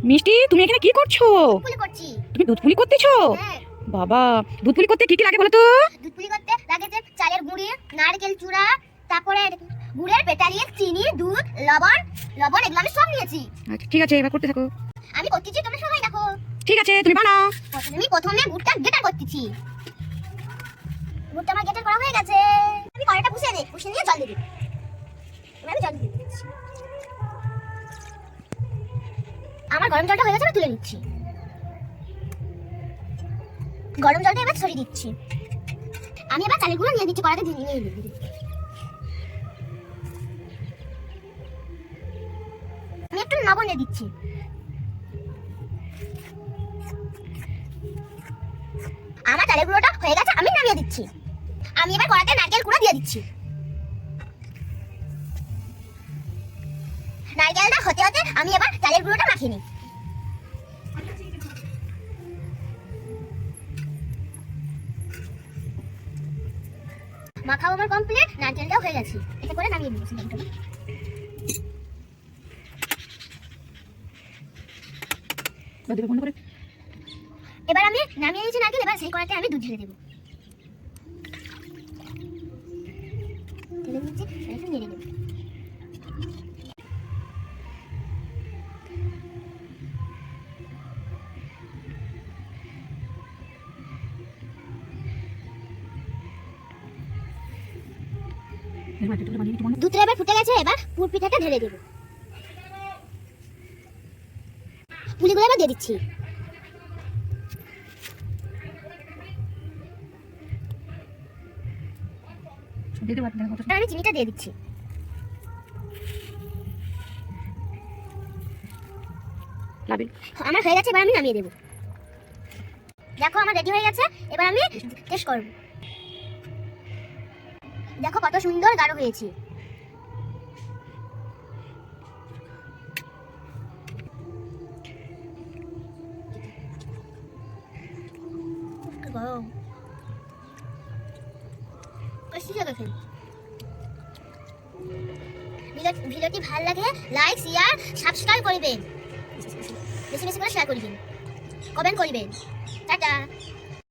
মিষ্টি, তুমি এখানে কি করছো? পুলি করছি। তুমি দুধ পুলি করতেছো? হ্যাঁ। বাবা, দুধ পুলি করতে কি কি লাগে বলো তো? দুধ পুলি করতে লাগে যে চালের গুঁড়ি, নারকেল চূড়া, তারপরে গুড়ের পেটালিয়ে, চিনি, দুধ, লবণ এগুলো আমি সব নিয়েছি। আচ্ছা ঠিক আছে, এবার করতে থাকো। আমি করতেছি, তোমরা সবাই দেখো। ঠিক আছে, তুমি বানাও। প্রথমে গুড়টা গেটার করতেছি। গুড়টা আমার গেটার করা হয়ে গেছে। আমি কড়াইটা বসিয়ে নিয়ে জল দিয়ে দিই। আমি জল দিয়ে দিচ্ছি। আমার গরম জলটা হয়ে গেছে, আমি তুলে নিচ্ছি। গরম জলটা এবার ছড়িয়ে দিচ্ছি। আমি এবার চালের গুঁড়ো নিয়ে দিচ্ছি, কড়াইতে নিয়ে দিচ্ছি। আমি একটু লবণ দিয়ে দিচ্ছি। আমার চালের গুঁড়োটা হয়ে গেছে, আমি নামিয়ে দিচ্ছি। আমি এবার কড়াইতে নারকেল কুড়া দিয়ে দিচ্ছি। নারকেলটা হতে হতে আমি এবার চালের গুঁড়োটা মাখিয়ে নিই। মাখাও আমার কমপ্লিট, নারকেলটাও হয়ে গেছে। এটা করে নামিয়ে নিচ্ছি। এবার আমি নামিয়ে নিয়েছি নারকেল, এবার সেই কড়াইতে আমি দুধ ঢেলে দেবো। ঢেলে নিচ্ছি, একটু নেড়ে দেবো। দুধটা এবার ফুটে গেছে, এবার পুর পিঠাটা ঢেলে দেবো। পুলিগুলো এবার দিয়ে দিচ্ছি। আমি চিনিটা দিয়ে দিচ্ছি। আমার হয়ে গেছে, এবার আমি নামিয়ে দেবো। দেখো আমার রেডি হয়ে গেছে, এবার আমি টেস্ট করব। দেখো কত সুন্দর গাঢ় হয়েছে। ভিডিওটি ভালো লাগে লাইক, শেয়ার, সাবস্ক্রাইব করবেন, বেশি বেশি করে শেয়ার করবেন, কমেন্ট করবেন। টাটা।